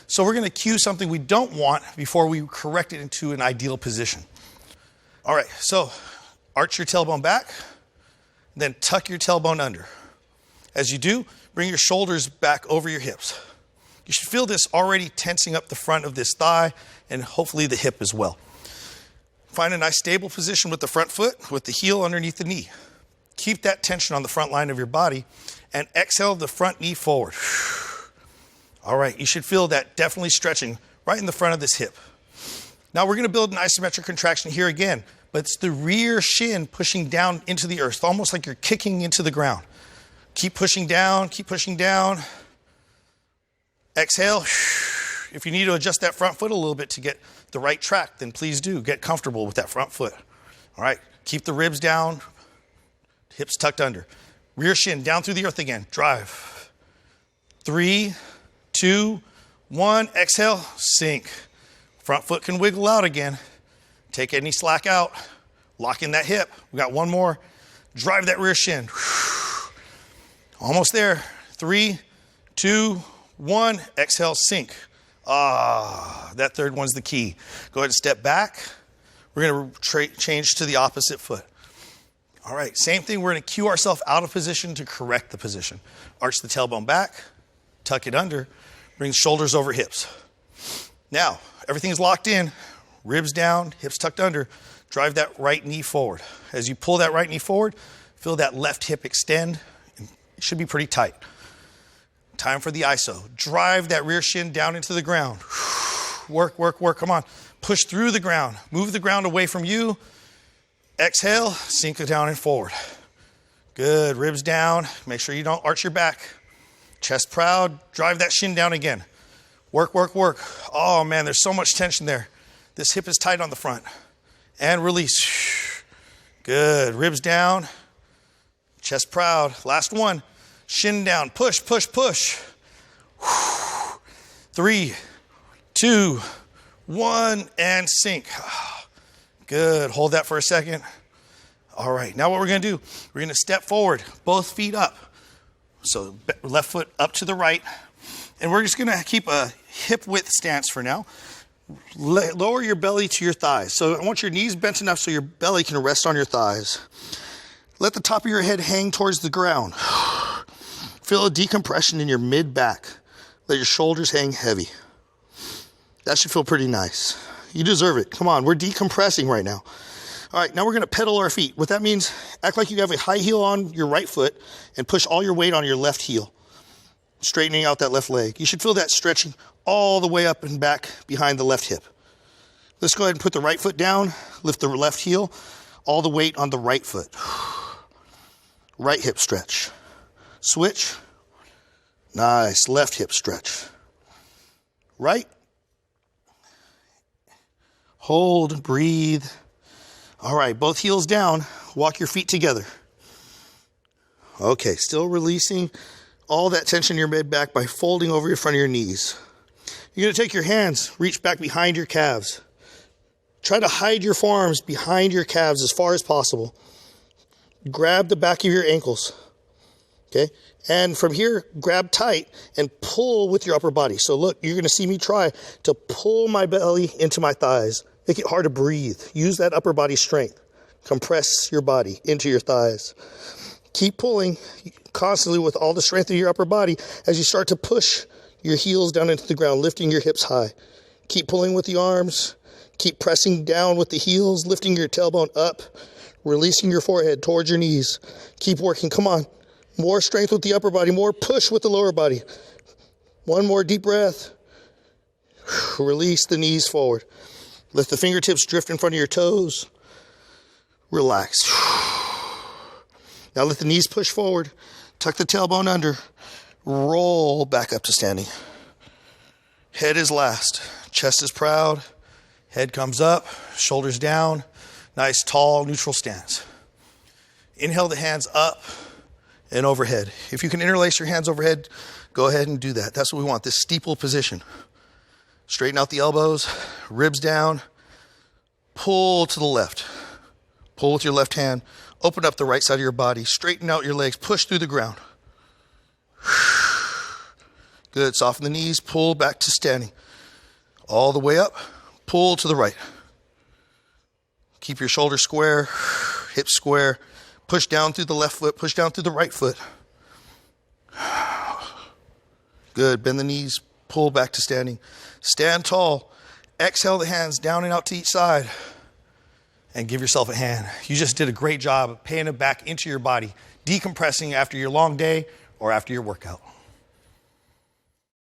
So we're gonna cue something we don't want before we correct it into an ideal position. All right, so arch your tailbone back, then tuck your tailbone under. As you do, bring your shoulders back over your hips. You should feel this already tensing up the front of this thigh and hopefully the hip as well. Find a nice stable position with the front foot, with the heel underneath the knee. Keep that tension on the front line of your body and exhale the front knee forward. All right, you should feel that definitely stretching right in the front of this hip. Now we're gonna build an isometric contraction here again, but it's the rear shin pushing down into the earth, almost like you're kicking into the ground. Keep pushing down, keep pushing down. Exhale. If you need to adjust that front foot a little bit to get the right track, then please do. Get comfortable with that front foot. All right, keep the ribs down, hips tucked under. Rear shin down through the earth again. Drive. 3, 2, 1. Exhale, sink. Front foot can wiggle out again. Take any slack out. Lock in that hip. We got one more. Drive that rear shin. Almost there. 3, 2, 1. Exhale, sink. That third one's the key. Go ahead and step back. We're going to change to the opposite foot. All right, same thing. We're going to cue ourselves out of position to correct the position. Arch the tailbone back, tuck it under, bring shoulders over hips. Now, everything's locked in. Ribs down, hips tucked under. Drive that right knee forward. As you pull that right knee forward, feel that left hip extend. It should be pretty tight. Time for the iso. Drive that rear shin down into the ground. Work, work, work. Come on. Push through the ground. Move the ground away from you. Exhale, sink it down and forward. Good. Ribs down. Make sure you don't arch your back. Chest proud. Drive that shin down again. Work, work, work. Oh man, there's so much tension there. This hip is tight on the front. And release. Good. Ribs down. Chest proud. Last one. Shin down. Push, push, push. 3, 2, 1, and sink. Good. Hold that for a second. All right. Now what we're going to do, we're going to step forward, both feet up. So left foot up to the right. And we're just going to keep a hip width stance for now. Lower your belly to your thighs. So I want your knees bent enough so your belly can rest on your thighs. Let the top of your head hang towards the ground. Feel a decompression in your mid-back. Let your shoulders hang heavy. That should feel pretty nice. You deserve it. Come on, we're decompressing right now. All right, now we're going to pedal our feet. What that means, act like you have a high heel on your right foot and push all your weight on your left heel, straightening out that left leg. You should feel that stretching all the way up and back behind the left hip. Let's go ahead and put the right foot down, lift the left heel, all the weight on the right foot. Right hip stretch. Switch. Nice. Left hip stretch. Right. Hold, breathe. All right, both heels down. Walk your feet together. Okay, still releasing all that tension in your mid-back by folding over your front of your knees. You're going to take your hands, reach back behind your calves. Try to hide your forearms behind your calves as far as possible. Grab the back of your ankles. Okay? And from here, grab tight and pull with your upper body. So look, you're going to see me try to pull my belly into my thighs. Make it hard to breathe. Use that upper body strength. Compress your body into your thighs. Keep pulling constantly with all the strength of your upper body as you start to push your heels down into the ground, lifting your hips high. Keep pulling with the arms. Keep pressing down with the heels, lifting your tailbone up, releasing your forehead towards your knees. Keep working. Come on. More strength with the upper body, more push with the lower body. One more deep breath. Release the knees forward. Let the fingertips drift in front of your toes. Relax. Now let the knees push forward. Tuck the tailbone under. Roll back up to standing. Head is last. Chest is proud. Head comes up. Shoulders down. Nice, tall, neutral stance. Inhale the hands up and overhead. If you can interlace your hands overhead, go ahead and do that. That's what we want, this steeple position. Straighten out the elbows, ribs down, pull to the left. Pull with your left hand. Open up the right side of your body. Straighten out your legs. Push through the ground. Good. Soften the knees. Pull back to standing. All the way up. Pull to the right. Keep your shoulders square. Hips square. Push down through the left foot. Push down through the right foot. Good. Bend the knees. Pull back to standing. Stand tall. Exhale the hands down and out to each side. And give yourself a hand. You just did a great job of paying it back into your body, decompressing after your long day or after your workout.